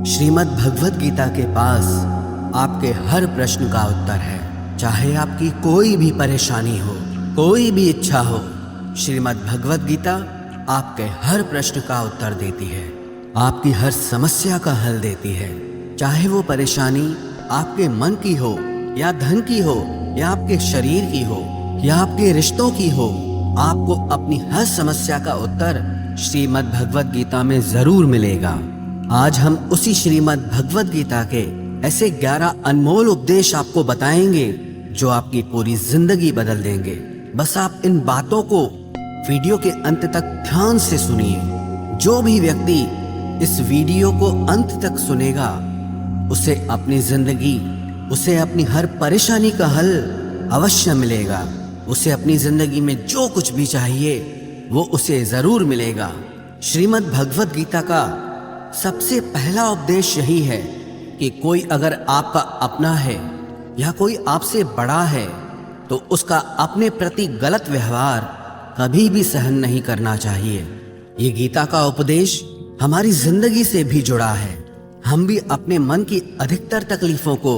श्रीमद् भगवत गीता के पास आपके हर प्रश्न का उत्तर है। चाहे आपकी कोई भी परेशानी हो, कोई भी इच्छा हो, श्रीमद् भगवत गीता आपके हर प्रश्न का उत्तर देती है, आपकी हर समस्या का हल देती है। चाहे वो परेशानी आपके मन की हो या धन की हो या आपके शरीर की हो या आपके रिश्तों की हो, आपको अपनी हर समस्या का उत्तर श्रीमद् भगवत गीता में जरूर मिलेगा। आज हम उसी श्रीमद् भगवत गीता के ऐसे 11 अनमोल उपदेश आपको बताएंगे जो आपकी पूरी जिंदगी बदल देंगे। बस आप इन बातों को वीडियो के अंत तक ध्यान से सुनिए। जो भी व्यक्ति इस वीडियो को अंत तक सुनेगा, उसे अपनी जिंदगी, उसे अपनी हर परेशानी का हल अवश्य मिलेगा। उसे अपनी जिंदगी में जो कुछ भी चाहिए वो उसे जरूर मिलेगा। श्रीमद् भगवत गीता का सबसे पहला उपदेश यही है कि कोई अगर आपका अपना है या कोई आपसे बड़ा है तो उसका अपने प्रति गलत व्यवहार कभी भी सहन नहीं करना चाहिए। ये गीता का उपदेश हमारी जिंदगी से भी जुड़ा है। हम भी अपने मन की अधिकतर तकलीफों को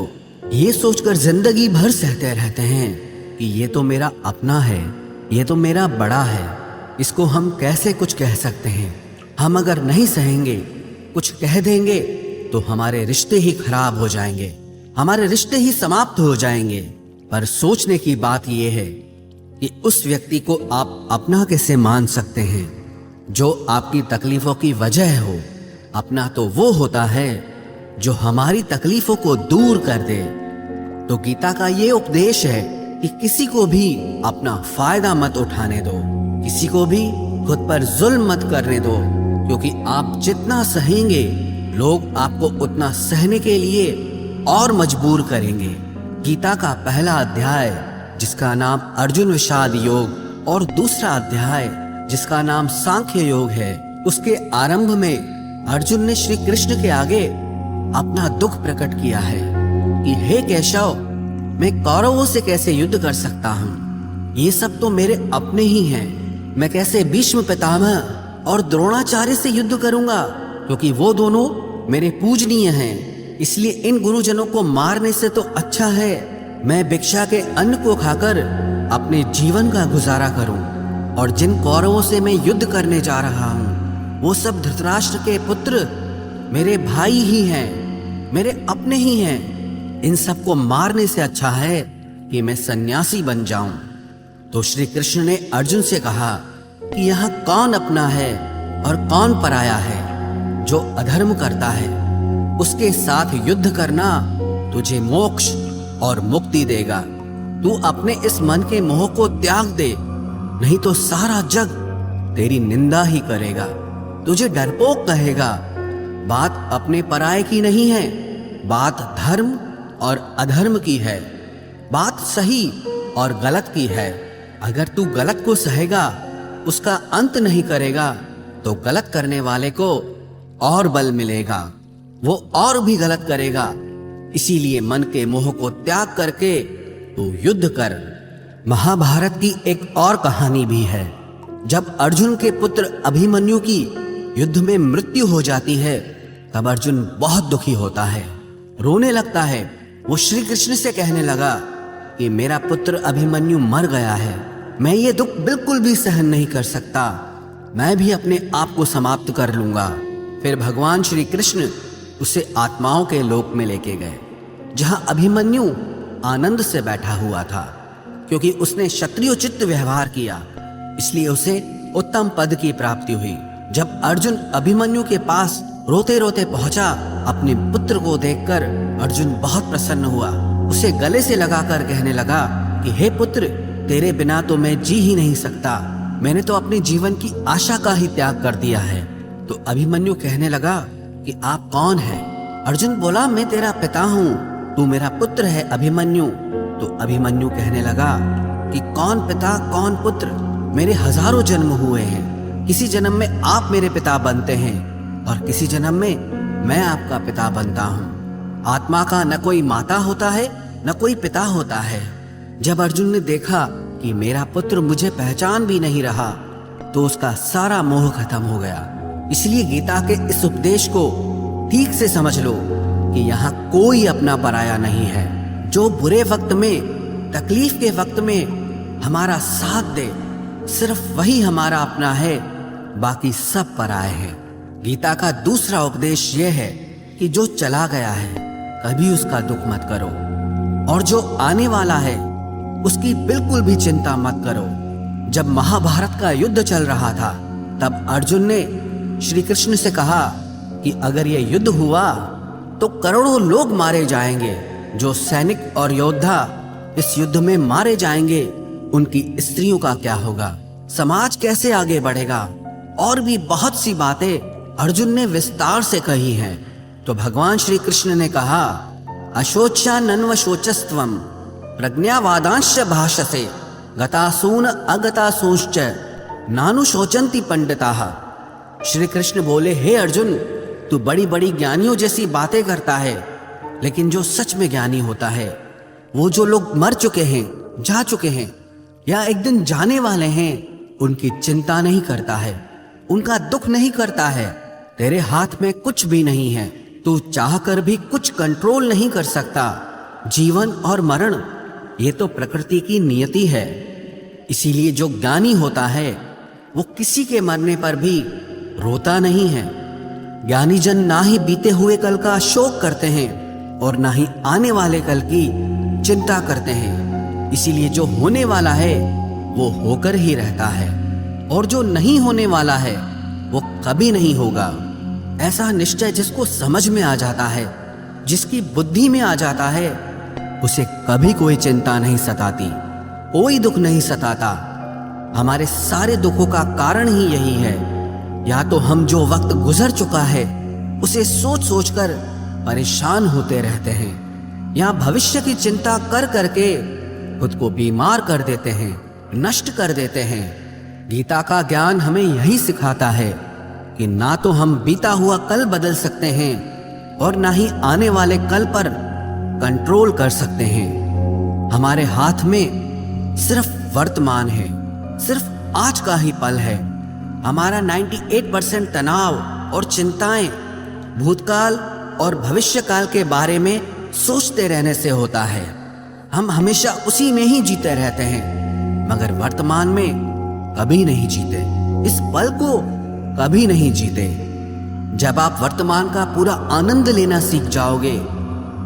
ये सोचकर जिंदगी भर सहते रहते हैं कि ये तो मेरा अपना है, ये तो मेरा बड़ा है, इसको हम कैसे कुछ कह सकते हैं। हम अगर नहीं सहेंगे, कुछ कह देंगे तो हमारे रिश्ते ही खराब हो जाएंगे, हमारे रिश्ते ही समाप्त हो जाएंगे। पर सोचने की बात यह है कि उस व्यक्ति को आप अपना कैसे मान सकते हैं जो आपकी तकलीफों की वजह हो। अपना तो वो होता है जो हमारी तकलीफों को दूर कर दे। तो गीता का ये उपदेश है कि किसी को भी अपना फायदा मत उठाने दो, किसी को भी खुद पर जुल्म मत करने दो, क्योंकि आप जितना सहेंगे लोग आपको उतना सहने के लिए और मजबूर करेंगे। गीता का पहला अध्याय जिसका नाम अर्जुन विषाद योग और दूसरा अध्याय जिसका नाम सांख्य योग है, उसके आरंभ में अर्जुन ने श्री कृष्ण के आगे अपना दुख प्रकट किया है कि हे केशव, मैं कौरवों से कैसे युद्ध कर सकता हूँ। ये सब तो मेरे अपने ही हैं। मैं कैसे भीष्म पितामह और द्रोणाचार्य से युद्ध करूंगा, क्योंकि वो दोनों मेरे पूजनीय हैं। इसलिए इन गुरुजनों को मारने से तो अच्छा है मैं भिक्षा के अन्न को खाकर अपने जीवन का गुजारा करूं। और जिन कौरवों से मैं युद्ध करने जा रहा हूं, वो सब धृतराष्ट्र के पुत्र मेरे भाई ही हैं, मेरे अपने ही हैं। इन सबको मारने से अच्छा है कि मैं सन्यासी बन जाऊं। तो श्री कृष्ण ने अर्जुन से कहा कि यहाँ कौन अपना है और कौन पराया है। जो अधर्म करता है उसके साथ युद्ध करना तुझे मोक्ष और मुक्ति देगा। तू अपने इस मन के मोह को त्याग दे, नहीं तो सारा जग तेरी निंदा ही करेगा, तुझे डरपोक कहेगा। बात अपने पराये की नहीं है, बात धर्म और अधर्म की है, बात सही और गलत की है। अगर तू गलत को सहेगा, उसका अंत नहीं करेगा, तो गलत करने वाले को और बल मिलेगा, वो और भी गलत करेगा। इसीलिए मन के मोह को त्याग करके तू युद्ध कर। महाभारत की एक और कहानी भी है। जब अर्जुन के पुत्र अभिमन्यु की युद्ध में मृत्यु हो जाती है, तब अर्जुन बहुत दुखी होता है, रोने लगता है। वो श्री कृष्ण से कहने लगा कि मेरा पुत्र अभिमन्यु मर गया है, मैं ये दुख बिल्कुल भी सहन नहीं कर सकता, मैं भी अपने आप को समाप्त कर लूंगा। फिर भगवान श्री कृष्ण उसे आत्माओं के लोक में लेके गए, जहां अभिमन्यु आनंद से बैठा हुआ था। क्योंकि उसने क्षत्रियोचित व्यवहार किया, इसलिए उसे उत्तम पद की प्राप्ति हुई। जब अर्जुन अभिमन्यु के पास रोते रोते पहुंचा, अपने पुत्र को देखकर अर्जुन बहुत प्रसन्न हुआ। उसे गले से लगाकर कहने लगा कि हे पुत्र, तेरे बिना तो मैं जी ही नहीं सकता, मैंने तो अपने जीवन की आशा का ही त्याग कर दिया है। तो अभिमन्यु कहने लगा कि आप कौन हैं? अर्जुन बोला, मैं तेरा पिता हूँ, तू मेरा पुत्र है अभिमन्यु। तो अभिमन्यु कहने लगा कि कौन पिता कौन पुत्र, मेरे हजारों जन्म हुए हैं। किसी जन्म में आप मेरे पिता बनते हैं और किसी जन्म में मैं आपका पिता बनता हूँ। आत्मा का न कोई माता होता है न कोई पिता होता है। जब अर्जुन ने देखा कि मेरा पुत्र मुझे पहचान भी नहीं रहा, तो उसका सारा मोह खत्म हो गया। इसलिए गीता के इस उपदेश को ठीक से समझ लो कि यहाँ कोई अपना पराया नहीं है। जो बुरे वक्त में, तकलीफ के वक्त में हमारा साथ दे, सिर्फ वही हमारा अपना है, बाकी सब पराए हैं। गीता का दूसरा उपदेश यह है कि जो चला गया है कभी उसका दुख मत करो, और जो आने वाला है उसकी बिल्कुल भी चिंता मत करो। जब महाभारत का युद्ध चल रहा था तब अर्जुन ने श्री कृष्ण से कहा कि अगर ये युद्ध हुआ तो करोड़ों लोग मारे जाएंगे। जो सैनिक और योद्धा इस युद्ध में मारे जाएंगे उनकी स्त्रियों का क्या होगा, समाज कैसे आगे बढ़ेगा। और भी बहुत सी बातें अर्जुन ने विस्तार से कही हैं। तो भगवान श्री कृष्ण ने कहा, अशोच्या नन्व शोचस्त्वम प्रज्ञावादांश भाषसे गतासून अगतासूंश्च नानु शोचंती पंडिताः। श्री कृष्ण बोले, हे अर्जुन, तू बड़ी बड़ी ज्ञानियों जैसी बातें करता है, लेकिन जो सच में ज्ञानी होता है, वो जो लोग मर चुके हैं, जा चुके हैं या एक दिन जाने वाले हैं, उनकी चिंता नहीं करता है, उनका दुख नहीं करता है। तेरे हाथ में कुछ भी नहीं है, तू चाहकर भी कुछ कंट्रोल नहीं कर सकता। जीवन और मरण ये तो प्रकृति की नियति है। इसीलिए जो ज्ञानी होता है वो किसी के मरने पर भी रोता नहीं है। ज्ञानी जन ना ही बीते हुए कल का शोक करते हैं और ना ही आने वाले कल की चिंता करते हैं। इसीलिए जो होने वाला है वो होकर ही रहता है, और जो नहीं होने वाला है वो कभी नहीं होगा। ऐसा निश्चय जिसको समझ में आ जाता है, जिसकी बुद्धि में आ जाता है, उसे कभी कोई चिंता नहीं सताती, कोई दुख नहीं सताता। हमारे सारे दुखों का कारण ही यही है। या तो हम जो वक्त गुजर चुका है उसे सोच सोच कर परेशान होते रहते हैं, या भविष्य की चिंता कर करके खुद को बीमार कर देते हैं, नष्ट कर देते हैं। गीता का ज्ञान हमें यही सिखाता है कि ना तो हम बीता हुआ कल बदल सकते हैं और ना ही आने वाले कल पर कंट्रोल कर सकते हैं। हमारे हाथ में सिर्फ वर्तमान है, सिर्फ आज का ही पल है। हमारा 98% तनाव और चिंताएं भूतकाल और भविष्यकाल के बारे में सोचते रहने से होता है। हम हमेशा उसी में ही जीते रहते हैं, मगर वर्तमान में कभी नहीं जीते, इस पल को कभी नहीं जीते। जब आप वर्तमान का पूरा आनंद लेना सीख जाओगे,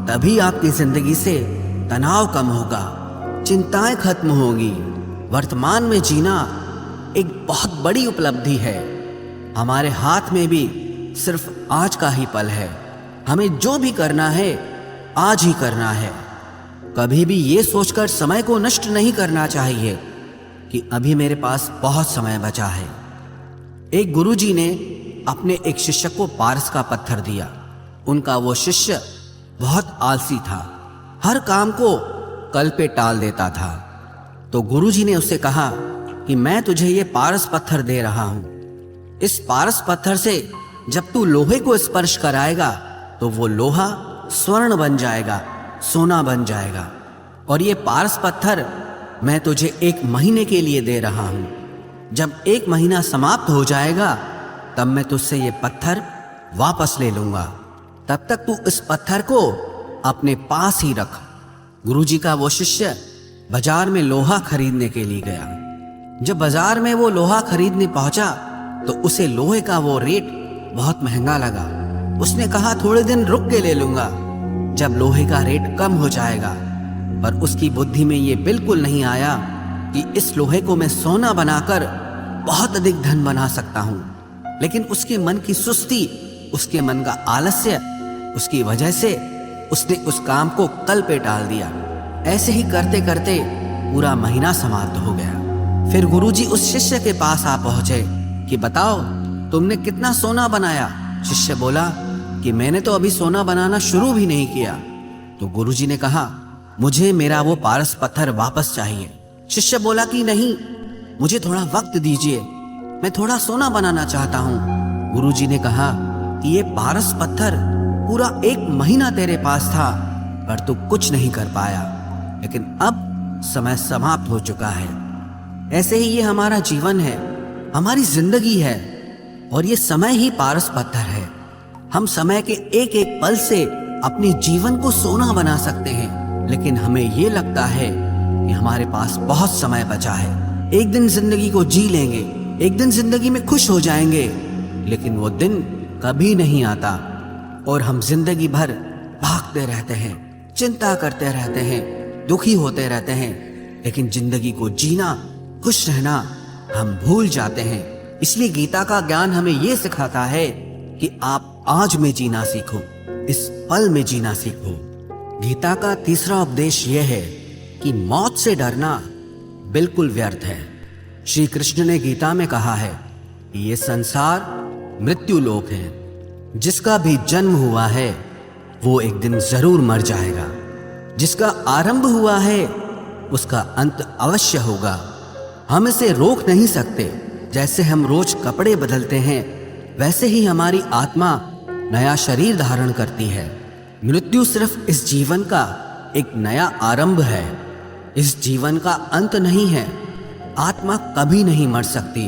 तभी आपकी जिंदगी से तनाव कम होगा, चिंताएं खत्म होगी। वर्तमान में जीना एक बहुत बड़ी उपलब्धि है। हमारे हाथ में भी सिर्फ आज का ही पल है। हमें जो भी करना है आज ही करना है। कभी भी ये सोचकर समय को नष्ट नहीं करना चाहिए कि अभी मेरे पास बहुत समय बचा है। एक गुरुजी ने अपने एक शिष्य को पारस का पत्थर दिया। उनका वो शिष्य बहुत आलसी था, हर काम को कल पे टाल देता था। तो गुरुजी ने उससे कहा कि मैं तुझे ये पारस पत्थर दे रहा हूं। इस पारस पत्थर से जब तू लोहे को स्पर्श कराएगा तो वो लोहा स्वर्ण बन जाएगा, सोना बन जाएगा। और ये पारस पत्थर मैं तुझे 1 महीने के लिए दे रहा हूं। जब 1 महीना समाप्त हो जाएगा तब मैं तुझसे ये पत्थर वापस ले लूंगा। तब तक तू इस पत्थर को अपने पास ही रख। गुरुजी का वो शिष्य बाजार में लोहा खरीदने के लिए गया। जब बाजार में वो लोहा खरीदने पहुंचा तो उसे लोहे का वो रेट बहुत महंगा लगा। उसने कहा थोड़े दिन रुक के ले लूंगा, जब लोहे का रेट कम हो जाएगा। पर उसकी बुद्धि में ये बिल्कुल नहीं आया कि इस लोहे को मैं सोना बनाकर बहुत अधिक धन बना सकता हूं। लेकिन उसके मन की सुस्ती, उसके मन का आलस्य, उसकी वजह से उसने उस काम को कल पे टाल दिया। ऐसे ही करते करते पूरा महीना समाप्त हो गया। फिर गुरुजी उस शिष्य के पास आ पहुंचे कि बताओ तुमने कितना सोना बनाया। शिष्य बोला कि मैंने तो अभी सोना बनाना शुरू भी नहीं किया। तो गुरुजी ने कहा मुझे मेरा वो पारस पत्थर वापस चाहिए। शिष्य बोला कि नहीं, मुझे थोड़ा वक्त दीजिए, मैं थोड़ा सोना बनाना चाहता हूँ। गुरुजी ने कहा कि ये पारस पत्थर पूरा 1 महीना तेरे पास था पर तू कुछ नहीं कर पाया, लेकिन अब समय समाप्त हो चुका है। ऐसे ही ये हमारा जीवन है, हमारी जिंदगी है, और ये समय ही पारस पत्थर है। हम समय के एक एक पल से अपने जीवन को सोना बना सकते हैं, लेकिन हमें ये लगता है कि हमारे पास बहुत समय बचा है। एक दिन जिंदगी को जी लेंगे, एक दिन जिंदगी में खुश हो जाएंगे, लेकिन वो दिन कभी नहीं आता और हम जिंदगी भर भागते रहते हैं, चिंता करते रहते हैं, दुखी होते रहते हैं, लेकिन जिंदगी को जीना, खुश रहना हम भूल जाते हैं। इसलिए गीता का ज्ञान हमें यह सिखाता है कि आप आज में जीना सीखो, इस पल में जीना सीखो। गीता का तीसरा उपदेश यह है कि मौत से डरना बिल्कुल व्यर्थ है। श्री कृष्ण ने गीता में कहा है कि ये संसार मृत्यु लोक है, जिसका भी जन्म हुआ है वो एक दिन जरूर मर जाएगा, जिसका आरंभ हुआ है उसका अंत अवश्य होगा। हम इसे रोक नहीं सकते। जैसे हम रोज कपड़े बदलते हैं, वैसे ही हमारी आत्मा नया शरीर धारण करती है। मृत्यु सिर्फ इस जीवन का एक नया आरंभ है, इस जीवन का अंत नहीं है। आत्मा कभी नहीं मर सकती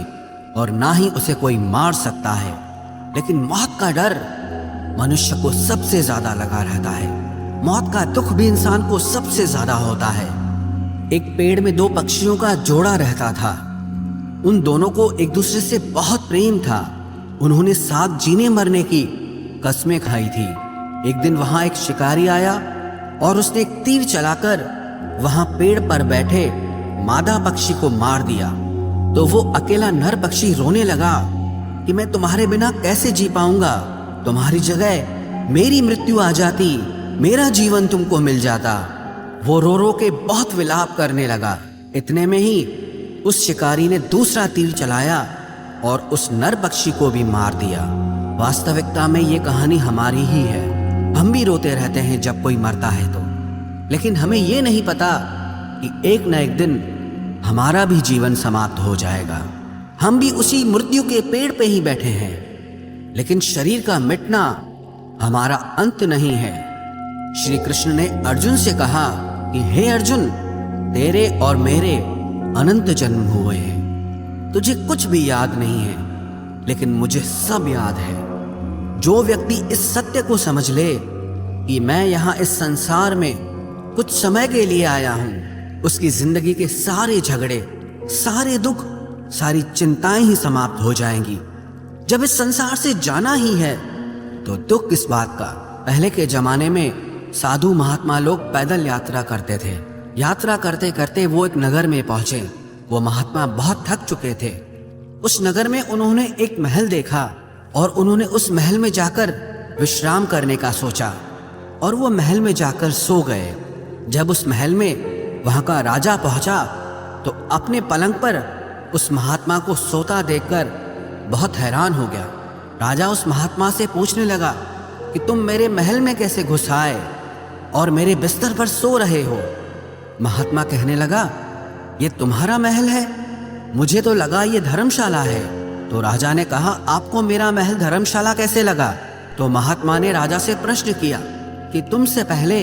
और ना ही उसे कोई मार सकता है, लेकिन मौत का डर मनुष्य को सबसे ज्यादा लगा रहता है। मौत का दुख भी इंसान को सबसे ज्यादा होता है। एक पेड़ में दो पक्षियों का जोड़ा रहता था। उन दोनों को एक दूसरे से बहुत प्रेम था। उन्होंने साथ जीने मरने की कस्में खाई थी। एक दिन वहां एक शिकारी आया और उसने एक तीर चलाकर वहां पेड़ पर बैठे मादा पक्षी को मार दिया। तो वो अकेला नर पक्षी रोने लगा कि मैं तुम्हारे बिना कैसे जी पाऊंगा। तुम्हारी जगह मेरी मृत्यु आ जाती, मेरा जीवन तुमको मिल जाता। वो रो रो के बहुत विलाप करने लगा। इतने में ही उस शिकारी ने दूसरा तीर चलाया और उस नर पक्षी को भी मार दिया। वास्तविकता में ये कहानी हमारी ही है। हम भी रोते रहते हैं जब कोई मरता है तो, लेकिन हमें ये नहीं पता कि एक न एक दिन हमारा भी जीवन समाप्त हो जाएगा। हम भी उसी मृत्यु के पेड़ पे ही बैठे हैं, लेकिन शरीर का मिटना हमारा अंत नहीं है। श्री कृष्ण ने अर्जुन से कहा कि हे अर्जुन, तेरे और मेरे अनंत जन्म हुए हैं। तुझे कुछ भी याद नहीं है, लेकिन मुझे सब याद है। जो व्यक्ति इस सत्य को समझ ले कि मैं यहाँ इस संसार में कुछ समय के लिए आया हूँ, उसकी जिंदगी के सारे झगड़े, सारे दुख, सारी चिंताएं ही समाप्त हो जाएंगी। जब इस संसार से जाना ही है तो दुख किस बात का। पहले के जमाने में साधु महात्मा लोग पैदल यात्रा करते थे। यात्रा करते करते वो एक नगर में पहुंचे। वो महात्मा बहुत थक चुके थे। उस नगर में उन्होंने एक महल देखा और उन्होंने उस महल में जाकर विश्राम करने का सोचा और वो महल में जाकर सो गए। जब उस महल में वहां का राजा पहुंचा तो अपने पलंग पर उस महात्मा को सोता देखकर बहुत हैरान हो गया। राजा उस महात्मा से पूछने लगा कि तुम मेरे महल में कैसे घुस आए और मेरे बिस्तर पर सो रहे हो। महात्मा कहने लगा, ये तुम्हारा महल है? मुझे तो लगा ये धर्मशाला है। तो राजा ने कहा, आपको मेरा महल धर्मशाला कैसे लगा? तो महात्मा ने राजा से प्रश्न किया कि तुमसे पहले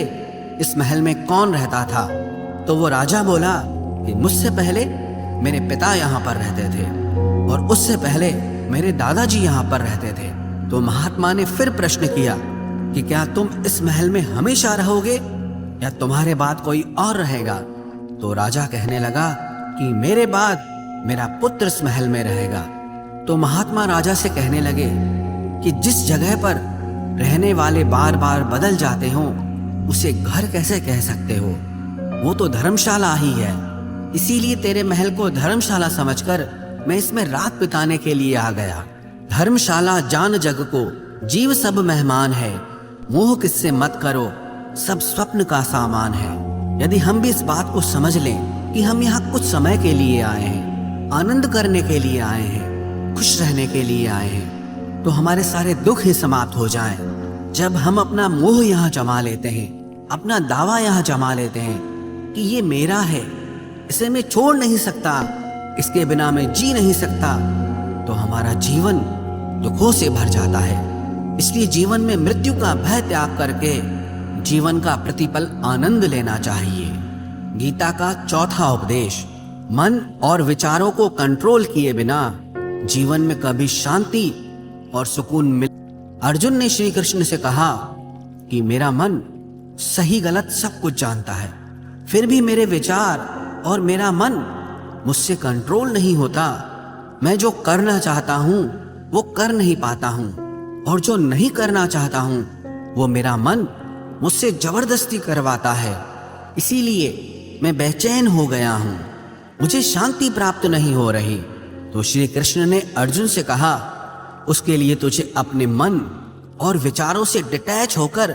इस महल में कौन रहता था? तो वो राजा बोला कि मुझसे पहले मेरे पिता यहाँ पर रहते थे और उससे पहले मेरे दादाजी यहाँ पर रहते थे। तो महात्मा ने फिर प्रश्न किया कि क्या तुम इस महल में हमेशा रहोगे या तुम्हारे बाद कोई और रहेगा? तो राजा कहने लगा कि मेरे बाद मेरा पुत्र इस महल में रहेगा। तो महात्मा राजा से कहने लगे कि जिस जगह पर रहने वाले बार बार बदल जाते हो उसे घर कैसे कह सकते हो? वो तो धर्मशाला ही है। इसीलिए तेरे महल को धर्मशाला समझकर मैं इसमें रात बिताने के लिए आ गया। धर्मशाला जान जग को, जीव सब मेहमान है। मोह किससे मत करो, सब स्वप्न का सामान है। यदि हम भी इस बात को समझ लें कि हम यहाँ कुछ समय के लिए आए हैं, आनंद करने के लिए आए हैं, खुश रहने के लिए आए हैं, तो हमारे सारे दुख ही समाप्त हो जाएं। जब हम अपना मोह यहाँ जमा लेते हैं, अपना दावा यहाँ जमा लेते हैं कि ये मेरा है, इसे मैं छोड़ नहीं सकता, इसके बिना मैं जी नहीं सकता, तो हमारा जीवन दुखों से भर जाता है। इसलिए जीवन में मृत्यु का भय त्याग करके जीवन का प्रतिपल आनंद लेना चाहिए। गीता का चौथा उपदेश, मन और विचारों को कंट्रोल किए बिना जीवन में कभी शांति और सुकून अर्जुन ने श्री कृष्ण से कहा कि मेरा मन सही गलत सब कुछ जानता है, फिर भी मेरे विचार और मेरा मन मुझसे कंट्रोल नहीं होता। मैं जो करना चाहता हूं वो कर नहीं पाता हूं, और जो नहीं करना चाहता हूं वो मेरा मन मुझसे जबरदस्ती करवाता है। इसीलिए मैं बेचैन हो गया हूं, मुझे शांति प्राप्त नहीं हो रही। तो श्री कृष्ण ने अर्जुन से कहा, उसके लिए तुझे अपने मन और विचारों से डिटैच होकर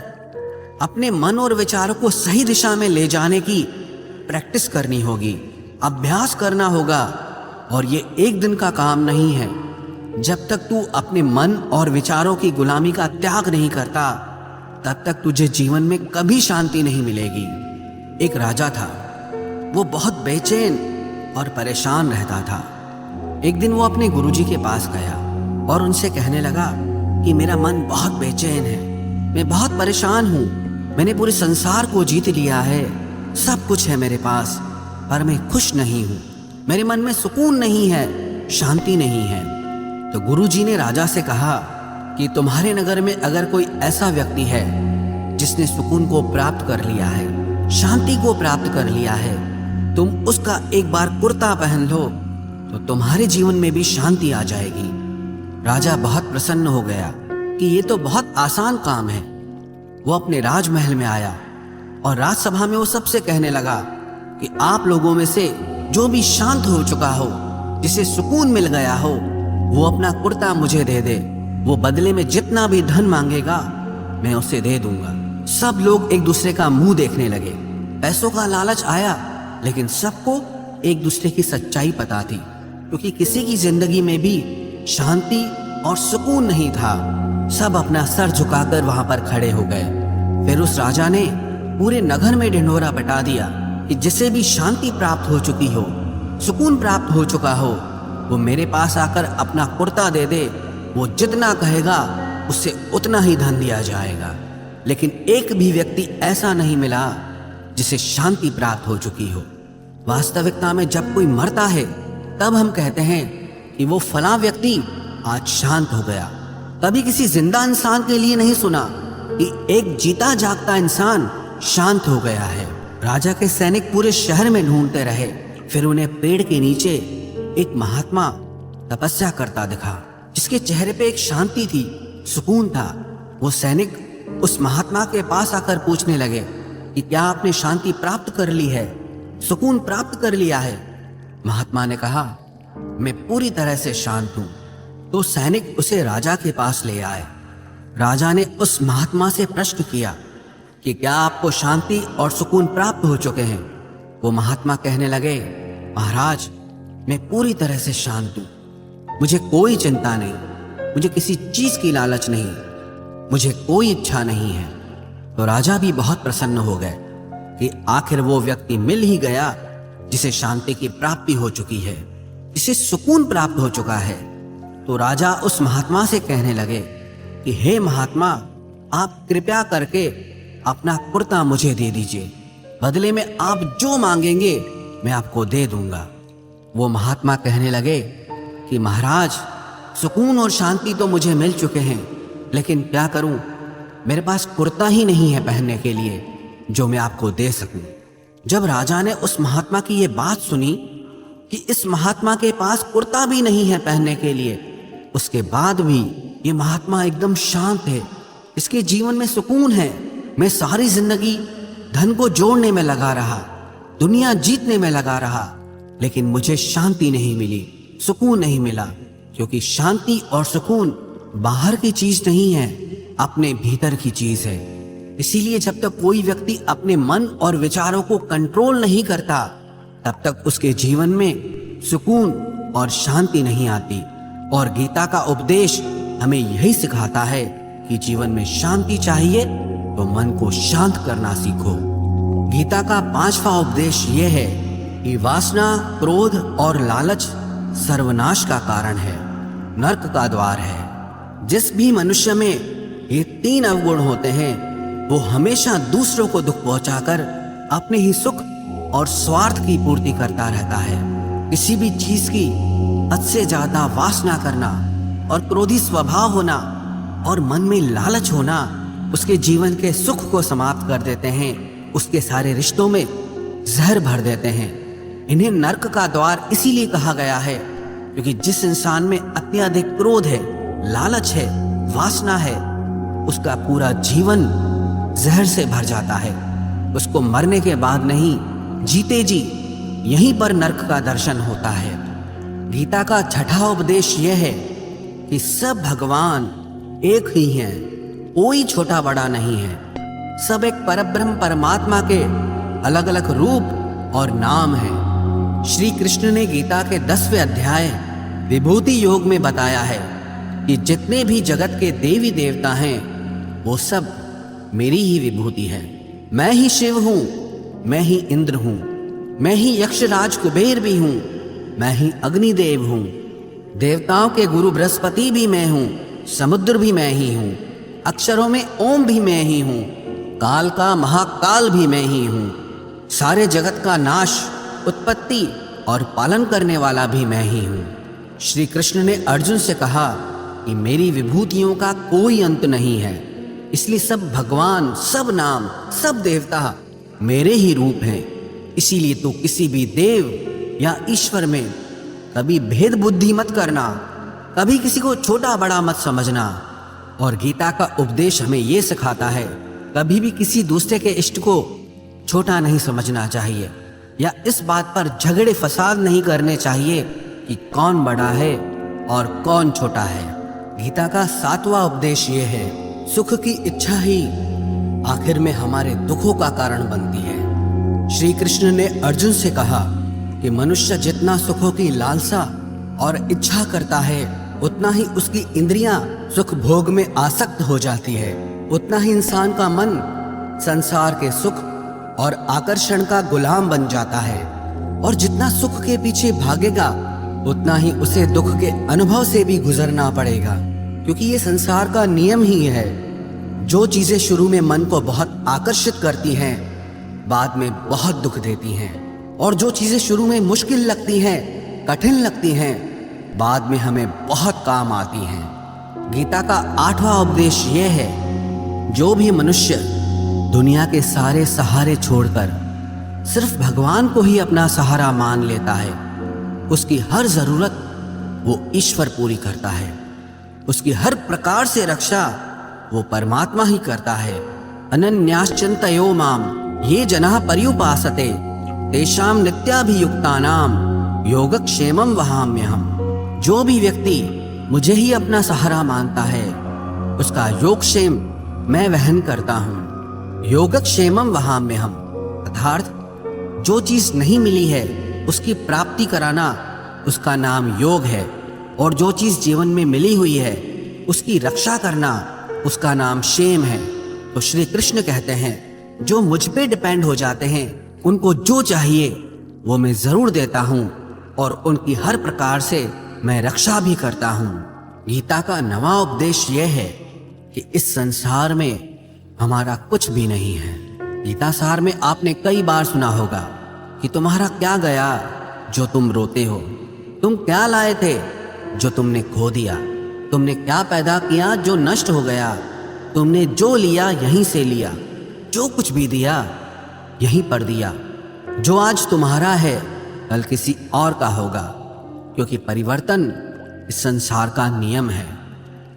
अपने मन और विचारों को सही दिशा में ले जाने की प्रैक्टिस करनी होगी, अभ्यास करना होगा। और ये एक दिन का काम नहीं है। जब तक तू अपने मन और विचारों की गुलामी का त्याग नहीं करता, तब तक तुझे जीवन में कभी शांति नहीं मिलेगी। एक राजा था, वो बहुत बेचैन और परेशान रहता था। एक दिन वो अपने गुरुजी के पास गया और उनसे कहने लगा कि मेरा मन बहुत बेचैन है, मैं बहुत परेशान हूँ, मैंने पूरे संसार को जीत लिया है, सब कुछ है मेरे पास, पर मैं खुश नहीं हूँ, मेरे मन में सुकून नहीं है, शांति नहीं है। तो गुरुजी ने राजा से कहा कि तुम्हारे नगर में अगर कोई ऐसा व्यक्ति है जिसने सुकून को प्राप्त कर लिया है, शांति को प्राप्त कर लिया है, तुम उसका एक बार कुर्ता पहन लो तो तुम्हारे जीवन में भी शांति आ जाएगी। राजा बहुत प्रसन्न हो गया कि ये तो बहुत आसान काम है। वो अपने राजमहल में आया और राजसभा में वो सबसे कहने लगा कि आप लोगों में से जो भी शांत हो चुका हो, जिसे सुकून मिल गया हो, वो अपना कुर्ता मुझे दे दे। वो बदले में जितना भी धन मांगेगा मैं उसे दे दूंगा। सब लोग एक दूसरे का मुंह देखने लगे। पैसों का लालच आया, लेकिन सबको एक दूसरे की सच्चाई पता थी, क्योंकि किसी की जिंदगी में भी शांति और सुकून नहीं था। सब अपना सर झुकाकर वहां पर खड़े हो गए। फिर उस राजा ने पूरे नगर में ढिंढोरा पिटा दिया कि जिसे भी शांति प्राप्त हो चुकी हो, सुकून प्राप्त हो चुका हो, वो मेरे पास आकर अपना कुर्ता दे दे। वो जितना कहेगा उससे उतना ही धन दिया जाएगा। लेकिन एक भी व्यक्ति ऐसा नहीं मिला जिसे शांति प्राप्त हो चुकी हो। वास्तविकता में जब कोई मरता है तब हम कहते हैं कि वो फलां व्यक्ति आज शांत हो गया। कभी किसी जिंदा इंसान के लिए नहीं सुना कि एक जीता जागता इंसान शांत हो गया है। राजा के सैनिक पूरे शहर में ढूंढते रहे, फिर उन्हें पेड़ के नीचे एक महात्मा तपस्या करता दिखा, जिसके चेहरे पे एक शांति थी, सुकून था। वो सैनिक उस महात्मा के पास आकर पूछने लगे कि क्या आपने शांति प्राप्त कर ली है, सुकून प्राप्त कर लिया है? महात्मा ने कहा, मैं पूरी तरह से शांत हूं। तो सैनिक उसे राजा के पास ले आए। राजा ने उस महात्मा से प्रश्न किया कि क्या आपको शांति और सुकून प्राप्त हो चुके हैं? वो महात्मा कहने लगे, महाराज, मैं पूरी तरह से शांत हूं, मुझे कोई चिंता नहीं, मुझे किसी चीज की लालच नहीं, मुझे कोई इच्छा नहीं है। तो राजा भी बहुत प्रसन्न हो गए कि आखिर वो व्यक्ति मिल ही गया जिसे शांति की प्राप्ति हो चुकी है, जिसे सुकून प्राप्त हो चुका है। तो राजा उस महात्मा से कहने लगे कि हे महात्मा, आप कृपया करके अपना कुर्ता मुझे दे दीजिए, बदले में आप जो मांगेंगे मैं आपको दे दूंगा। वो महात्मा कहने लगे कि महाराज, सुकून और शांति तो मुझे मिल चुके हैं, लेकिन क्या करूं, मेरे पास कुर्ता ही नहीं है पहनने के लिए जो मैं आपको दे सकूं। जब राजा ने उस महात्मा की ये बात सुनी कि इस महात्मा के पास कुर्ता भी नहीं है पहनने के लिए, उसके बाद भी ये महात्मा एकदम शांत है, इसके जीवन में सुकून है। मैं सारी जिंदगी धन को जोड़ने में लगा रहा, दुनिया जीतने में लगा रहा, लेकिन मुझे शांति नहीं मिली, सुकून नहीं मिला, क्योंकि शांति और सुकून बाहर की चीज नहीं है, अपने भीतर की चीज है। इसीलिए जब तक कोई व्यक्ति अपने मन और विचारों को कंट्रोल नहीं करता, तब तक उसके जीवन में सुकून और शांति नहीं आती। और गीता का उपदेश हमें यही सिखाता है कि जीवन में शांति चाहिए तो मन को शांत करना सीखो। गीता का 5वां उपदेश यह है कि वासना, क्रोध और लालच सर्वनाश का कारण है, नरक का द्वार है। जिस भी मनुष्य में ये 3 अवगुण होते हैं, वो हमेशा दूसरों को दुख पहुंचाकर अपने ही सुख और स्वार्थ की पूर्ति करता रहता है। किसी भी चीज की हद से ज्यादा वासना करना और क्रोधी स्वभाव होना और मन में लालच होना उसके जीवन के सुख को समाप्त कर देते हैं, उसके सारे रिश्तों में जहर भर देते हैं। इन्हें नर्क का द्वार इसीलिए कहा गया है क्योंकि जिस इंसान में अत्यधिक क्रोध है, लालच है, वासना है, उसका पूरा जीवन जहर से भर जाता है। उसको मरने के बाद नहीं, जीते जी यहीं पर नर्क का दर्शन होता है। गीता का छठा उपदेश यह है कि सब भगवान एक ही हैं, कोई छोटा बड़ा नहीं है। सब एक परब्रह्म परमात्मा के अलग अलग रूप और नाम हैं। श्री कृष्ण ने गीता के 10वें अध्याय विभूति योग में बताया है कि जितने भी जगत के देवी देवता हैं वो सब मेरी ही विभूति है। मैं ही शिव हूं, मैं ही इंद्र हूं, मैं ही यक्षराज कुबेर भी हूं, मैं ही अग्निदेव हूं, देवताओं के गुरु बृहस्पति भी मैं हूं, समुद्र भी मैं ही हूं, अक्षरों में ओम भी मैं ही हूं, काल का महाकाल भी मैं ही हूं, सारे जगत का नाश, उत्पत्ति और पालन करने वाला भी मैं ही हूं। श्री कृष्ण ने अर्जुन से कहा कि मेरी विभूतियों का कोई अंत नहीं है, इसलिए सब भगवान, सब नाम, सब देवता मेरे ही रूप हैं। इसीलिए तो किसी भी देव या ईश्वर में कभी भेद बुद्धि मत करना, कभी किसी को छोटा बड़ा मत समझना। और गीता का उपदेश हमें ये सिखाता है कभी भी किसी दूसरे के इष्ट को छोटा नहीं समझना चाहिए या इस बात पर झगड़े फसाद नहीं करने चाहिए कि कौन बड़ा है और कौन छोटा है। गीता का 7वां उपदेश ये है, सुख की इच्छा ही आखिर में हमारे दुखों का कारण बनती है। श्री कृष्ण ने अर्जुन से कहा कि मनुष्य जितना सुखों की लालसा और इच्छा करता है उतना ही उसकी इंद्रियां सुख भोग में आसक्त हो जाती है, उतना ही इंसान का मन संसार के सुख और आकर्षण का गुलाम बन जाता है। और जितना सुख के पीछे भागेगा उतना ही उसे दुख के अनुभव से भी गुजरना पड़ेगा, क्योंकि ये संसार का नियम ही है। जो चीजें शुरू में मन को बहुत आकर्षित करती हैं बाद में बहुत दुख देती हैं, और जो चीजें शुरू में मुश्किल लगती हैं, कठिन लगती हैं, बाद में हमें बहुत काम आती हैं। गीता का 8वां उपदेश यह है, जो भी मनुष्य दुनिया के सारे सहारे छोड़कर सिर्फ भगवान को ही अपना सहारा मान लेता है, उसकी हर जरूरत वो ईश्वर पूरी करता है, उसकी हर प्रकार से रक्षा वो परमात्मा ही करता है। अनन्याश्चिन्तयो माम ये जनाः पर्युपासते तेषां नित्याभियुक्तानां योगक्षेमं वहाम्यहम्। जो भी व्यक्ति मुझे ही अपना सहारा मानता है उसका योगक्षेम मैं वहन करता हूँ। योगक्षेमं वहाम्यहम् अर्थात जो चीज नहीं मिली है उसकी प्राप्ति कराना उसका नाम योग है, और जो चीज जीवन में मिली हुई है उसकी रक्षा करना उसका नाम क्षेम है। तो श्री कृष्ण कहते हैं जो मुझ पे डिपेंड हो जाते हैं उनको जो चाहिए वो मैं जरूर देता हूँ और उनकी हर प्रकार से मैं रक्षा भी करता हूँ। गीता का 9वां उपदेश यह है कि इस संसार में हमारा कुछ भी नहीं है। गीता सार में आपने कई बार सुना होगा कि तुम्हारा क्या गया जो तुम रोते हो, तुम क्या लाए थे जो तुमने खो दिया, तुमने क्या पैदा किया जो नष्ट हो गया, तुमने जो लिया यहीं से लिया, जो कुछ भी दिया यहीं पर दिया। जो आज तुम्हारा है कल किसी और का होगा, क्योंकि परिवर्तन इस संसार का नियम है।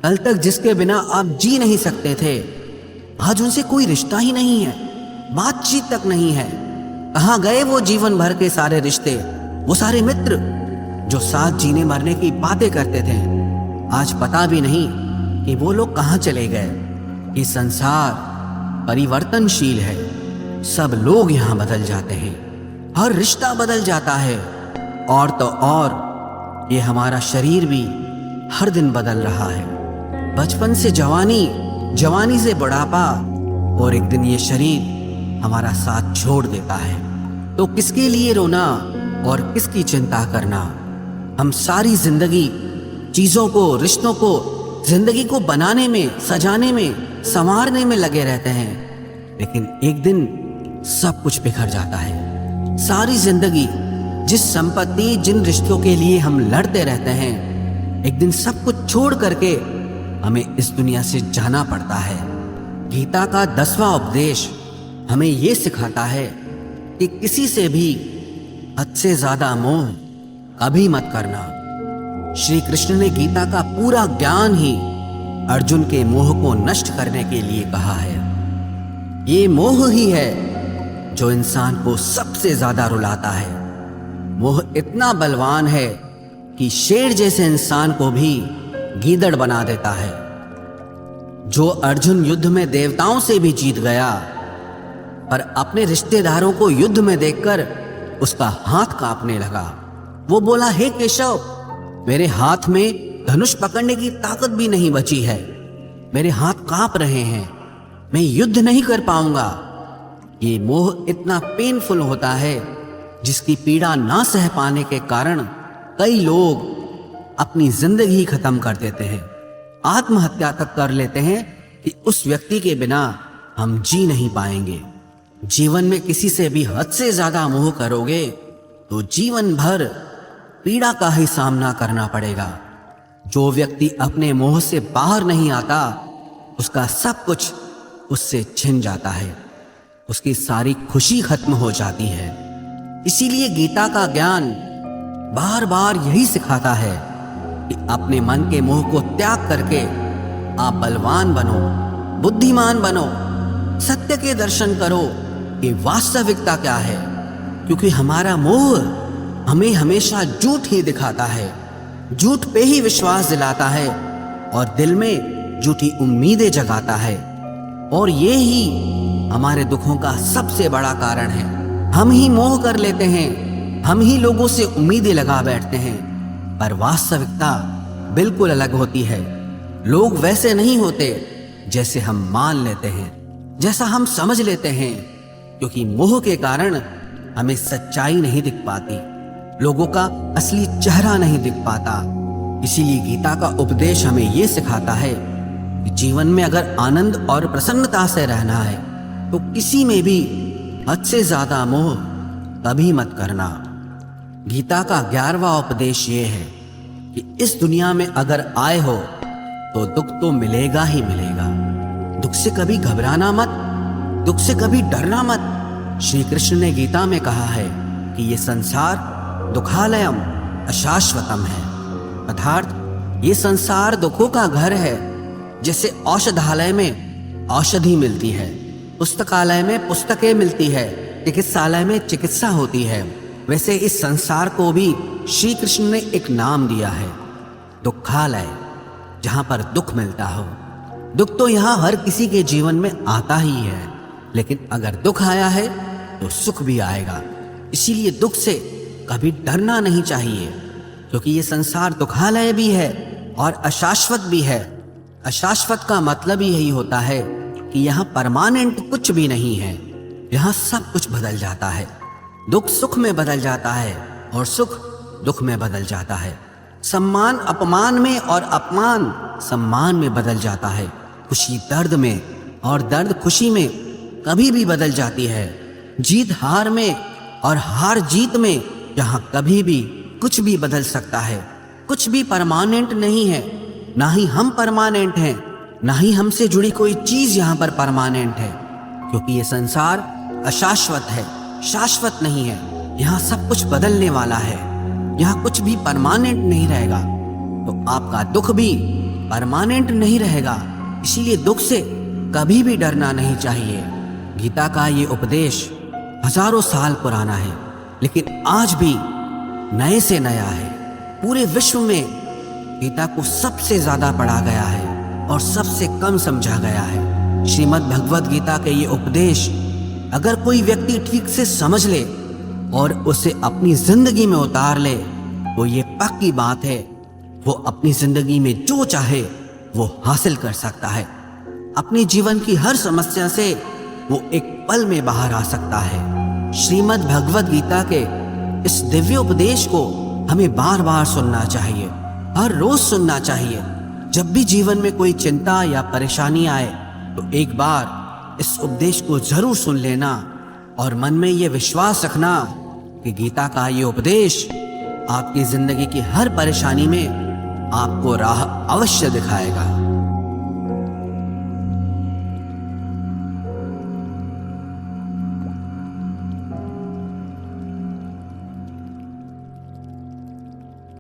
कल तक जिसके बिना आप जी नहीं सकते थे आज उनसे कोई रिश्ता ही नहीं है, बातचीत तक नहीं है। कहाँ गए वो जीवन भर के सारे रिश्ते, वो सारे मित्र जो साथ जीने मरने की बातें करते थे? आज पता भी नहीं कि वो लोग कहाँ चले गए। ये संसार परिवर्तनशील है, सब लोग यहाँ बदल जाते हैं, हर रिश्ता बदल जाता है, और तो और ये हमारा शरीर भी हर दिन बदल रहा है। बचपन से जवानी, जवानी से बुढ़ापा, और एक दिन ये शरीर हमारा साथ छोड़ देता है। तो किसके लिए रोना और किसकी चिंता करना? हम सारी जिंदगी चीजों को, रिश्तों को, जिंदगी को बनाने में, सजाने में, संवारने में लगे रहते हैं, लेकिन एक दिन सब कुछ बिखर जाता है। सारी जिंदगी जिस संपत्ति, जिन रिश्तों के लिए हम लड़ते रहते हैं, एक दिन सब कुछ छोड़ करके हमें इस दुनिया से जाना पड़ता है। गीता का 10वां उपदेश हमें ये सिखाता है कि किसी से भी हद से ज्यादा मोह कभी मत करना। श्री कृष्ण ने गीता का पूरा ज्ञान ही अर्जुन के मोह को नष्ट करने के लिए कहा है। ये मोह ही है जो इंसान को सबसे ज्यादा रुलाता है। मोह इतना बलवान है कि शेर जैसे इंसान को भी गीदड़ बना देता है। जो अर्जुन युद्ध में देवताओं से भी जीत गया, पर अपने रिश्तेदारों को युद्ध में देखकर उसका हाथ कांपने लगा। वो बोला, हे केशव, मेरे हाथ में धनुष पकड़ने की ताकत भी नहीं बची है, मेरे हाथ कांप रहे हैं, मैं युद्ध नहीं कर पाऊंगा। ये मोह इतना पेनफुल होता है जिसकी पीड़ा ना सह पाने के कारण कई लोग अपनी जिंदगी खत्म कर देते हैं, आत्महत्या तक कर लेते हैं कि उस व्यक्ति के बिना हम जी नहीं पाएंगे। जीवन में किसी से भी हद से ज्यादा मोह करोगे तो जीवन भर पीड़ा का ही सामना करना पड़ेगा। जो व्यक्ति अपने मोह से बाहर नहीं आता, उसका सब कुछ उससे छिन जाता है, उसकी सारी खुशी खत्म हो जाती है। इसीलिए गीता का ज्ञान बार बार यही सिखाता है कि अपने मन के मोह को त्याग करके आप बलवान बनो, बुद्धिमान बनो, सत्य के दर्शन करो कि वास्तविकता क्या है। क्योंकि हमारा मोह हमें हमेशा झूठ ही दिखाता है, झूठ पे ही विश्वास दिलाता है और दिल में झूठी उम्मीदें जगाता है। और ये ही हमारे दुखों का सबसे बड़ा कारण है। हम ही मोह कर लेते हैं, हम ही लोगों से उम्मीदें लगा बैठते हैं, पर वास्तविकता बिल्कुल अलग होती है। लोग वैसे नहीं होते जैसे हम मान लेते हैं, जैसा हम समझ लेते हैं, क्योंकि मोह के कारण हमें सच्चाई नहीं दिख पाती, लोगों का असली चेहरा नहीं दिख पाता। इसीलिए गीता का उपदेश हमें यह सिखाता है कि जीवन में अगर आनंद और प्रसन्नता से रहना है तो किसी में भी हद से ज्यादा मोह कभी मत करना। गीता का 11वां उपदेश ये है कि इस दुनिया में अगर आए हो तो दुख तो मिलेगा ही मिलेगा। दुख से कभी घबराना मत, दुख से कभी डरना मत। श्री कृष्ण ने गीता में कहा है कि ये संसार दुखालयम अशाश्वतम है, अर्थात ये संसार दुखों का घर है। जैसे औषधालय में औषधि मिलती है, पुस्तकालय में पुस्तकें मिलती है, चिकित्सालय में चिकित्सा होती है, वैसे इस संसार को भी श्री कृष्ण ने एक नाम दिया है, दुखालय, जहां पर दुख मिलता हो। दुख तो यहां हर किसी के जीवन में आता ही है, लेकिन अगर दुख आया है तो सुख भी आएगा। इसीलिए दुख से कभी डरना नहीं चाहिए, क्योंकि ये संसार दुखालय भी है और अशाश्वत भी है। अशाश्वत का मतलब ही यही होता है कि यहाँ परमानेंट कुछ भी नहीं है, यहाँ सब कुछ बदल जाता है। दुख सुख में बदल जाता है और सुख दुख में बदल जाता है। सम्मान अपमान में और अपमान सम्मान में बदल जाता है। खुशी दर्द में और दर्द खुशी में कभी भी बदल जाती है। जीत हार में और हार जीत में यहाँ कभी भी कुछ भी बदल सकता है। कुछ भी परमानेंट नहीं है, ना ही हम परमानेंट हैं, ना ही हमसे जुड़ी कोई चीज यहाँ पर परमानेंट है, क्योंकि ये संसार अशाश्वत है, शाश्वत नहीं है। यहाँ सब कुछ बदलने वाला है, यहाँ कुछ भी परमानेंट नहीं रहेगा। तो आपका दुख भी परमानेंट नहीं रहेगा, इसीलिए दुख से कभी भी डरना नहीं चाहिए। गीता का ये उपदेश हजारों साल पुराना है, लेकिन आज भी नए से नया है। पूरे विश्व में गीता को सबसे ज्यादा पढ़ा गया है और सबसे कम समझा गया है। श्रीमद् भगवद गीता के ये उपदेश अगर कोई व्यक्ति ठीक से समझ ले और उसे अपनी जिंदगी में उतार ले तो ये पक्की बात है, वो अपनी जिंदगी में जो चाहे वो हासिल कर सकता है। अपने जीवन की हर समस्या से वो एक पल में बाहर आ सकता है। श्रीमद् भगवद गीता के इस दिव्य उपदेश को हमें बार बार सुनना चाहिए, हर रोज सुनना चाहिए। जब भी जीवन में कोई चिंता या परेशानी आए तो एक बार इस उपदेश को जरूर सुन लेना और मन में ये विश्वास रखना कि गीता का ये उपदेश आपकी जिंदगी की हर परेशानी में आपको राह अवश्य दिखाएगा।